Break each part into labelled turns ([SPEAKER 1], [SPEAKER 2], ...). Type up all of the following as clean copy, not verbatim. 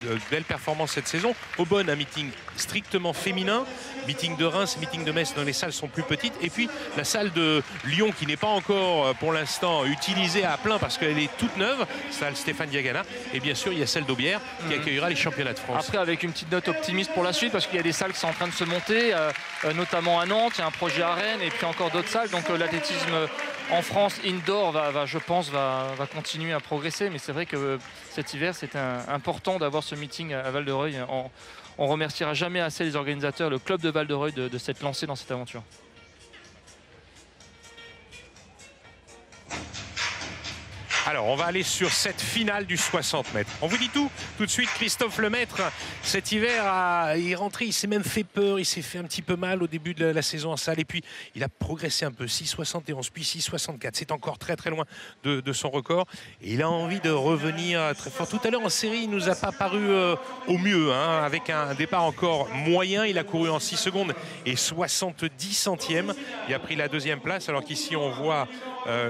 [SPEAKER 1] De belles performances cette saison. Aubonne, un meeting strictement féminin. Meeting de Reims, meeting de Metz, dans les salles sont plus petites. Et puis la salle de Lyon qui n'est pas encore pour l'instant utilisée à plein parce qu'elle est toute neuve, salle Stéphane Diagana. Et bien sûr, il y a celle d'Aubière qui accueillera les championnats de France.
[SPEAKER 2] Après, avec une petite note optimiste pour la suite parce qu'il y a des salles qui sont en train de se monter, notamment à Nantes, il y a un projet à Rennes et puis encore d'autres salles. Donc l'athlétisme en France, indoor, je pense, va continuer à progresser. Mais c'est vrai que cet hiver, c'était important d'avoir ce meeting à Val-de-Reuil. On remerciera jamais assez les organisateurs, le club de Val-de-Reuil de s'être lancé dans cette aventure.
[SPEAKER 1] Alors, on va aller sur cette finale du 60 mètres. On vous dit tout de suite. Christophe Lemaître, cet hiver, il est rentré, il s'est même fait peur, il s'est fait un petit peu mal au début de la saison en salle. Et puis, il a progressé un peu, 6,71, puis 6,64. C'est encore très très loin de son record. Et il a envie de revenir très fort. Tout à l'heure en série, il ne nous a pas paru au mieux. Avec un départ encore moyen, il a couru en 6 secondes et 70 centièmes. Il a pris la deuxième place, alors qu'ici, on voit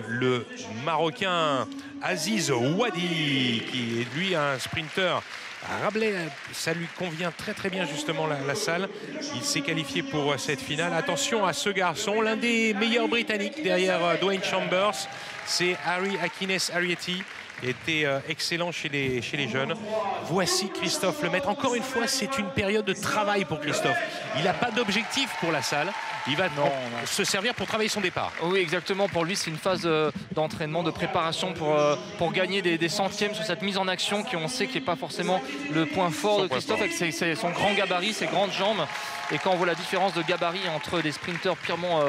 [SPEAKER 1] le Marocain Aziz Ouadi, qui est lui un sprinter. Rabelais, ça lui convient très très bien justement la salle. Il s'est qualifié pour cette finale. Attention à ce garçon, l'un des meilleurs Britanniques derrière Dwayne Chambers. C'est Harry Akines Arrietty. Il était excellent chez les jeunes. Voici Christophe Lemaître. Encore une fois, c'est une période de travail pour Christophe. Il n'a pas d'objectif pour la salle. Il va se servir pour travailler son départ.
[SPEAKER 2] Oui, exactement. Pour lui, c'est une phase d'entraînement, de préparation pour gagner des centièmes sur cette mise en action qui, on sait, qui n'est pas forcément le point fort de Christophe, avec son grand gabarit, ses grandes jambes. Et quand on voit la différence de gabarit entre des sprinteurs purement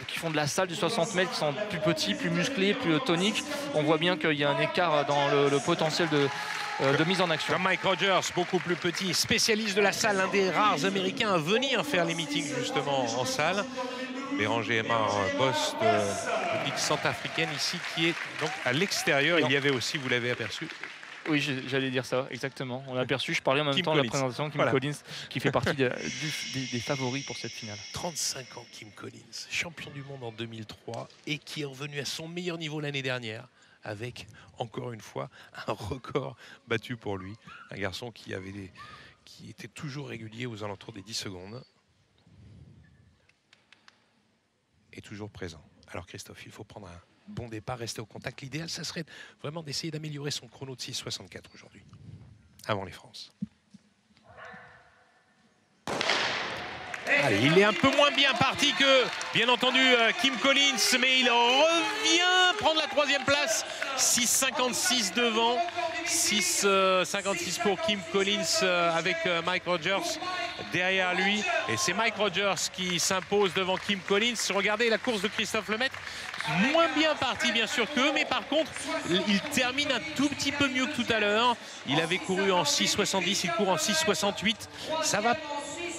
[SPEAKER 2] qui font de la salle du 60 mètres, qui sont plus petits, plus musclés, plus toniques, on voit bien qu'il y a un écart dans le potentiel de mise en action.
[SPEAKER 1] Comme Mike Rogers, beaucoup plus petit, spécialiste de la salle, un des rares Américains à venir faire les meetings justement en salle. Béranger Emar, boss de République centrafricaine ici, qui est donc à l'extérieur. Il y avait aussi, vous l'avez aperçu.
[SPEAKER 2] Oui, j'allais dire ça, exactement. On l'a aperçu, je parlais en même temps de la présentation. Kim Collins, qui fait partie des favoris pour cette finale.
[SPEAKER 1] 35 ans, Kim Collins, champion du monde en 2003 et qui est revenu à son meilleur niveau l'année dernière, avec, encore une fois, un record battu pour lui. Un garçon qui était toujours régulier aux alentours des 10 secondes. Et toujours présent. Alors Christophe, il faut prendre un bon départ, rester au contact. L'idéal, ça serait vraiment d'essayer d'améliorer son chrono de 6,64 aujourd'hui, avant les France. Allez, il est un peu moins bien parti que, bien entendu, Kim Collins, mais il revient prendre la troisième place. 6,56 devant, 6,56 pour Kim Collins avec Mike Rogers derrière lui. Et c'est Mike Rogers qui s'impose devant Kim Collins. Regardez la course de Christophe Lemaître. Moins bien parti bien sûr qu'eux, mais par contre il termine un tout petit peu mieux que tout à l'heure. Il avait couru en 6,70, il court en 6,68. Ça va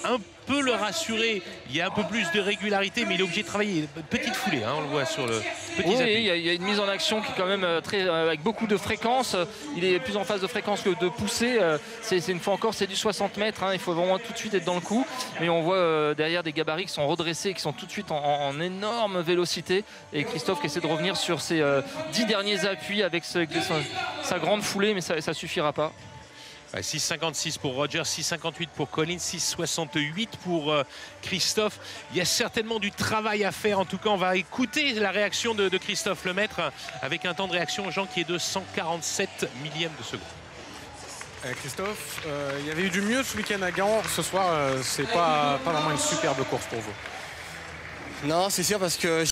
[SPEAKER 1] un peu le rassurer. Il y a un peu plus de régularité, mais il est obligé de travailler. Petite foulée, on le voit sur le petit appui.
[SPEAKER 2] Oui, il y a une mise en action qui est quand même avec beaucoup de fréquence. Il est plus en phase de fréquence que de poussée. C'est une fois encore, c'est du 60 mètres. Il faut vraiment tout de suite être dans le coup. Mais on voit derrière des gabarits qui sont redressés, qui sont tout de suite en énorme vélocité. Et Christophe qui essaie de revenir sur ses 10 derniers appuis avec sa grande foulée, mais ça ne suffira pas.
[SPEAKER 1] 6,56 pour Rogers, 6,58 pour Collins, 6,68 pour Christophe. Il y a certainement du travail à faire. En tout cas, on va écouter la réaction de Christophe Lemaître avec un temps de réaction, Jean, qui est de 147 millièmes de seconde.
[SPEAKER 3] Christophe, il y avait eu du mieux ce week-end à Gand. Ce soir, c'est pas vraiment une superbe course pour vous.
[SPEAKER 4] Non, c'est sûr parce que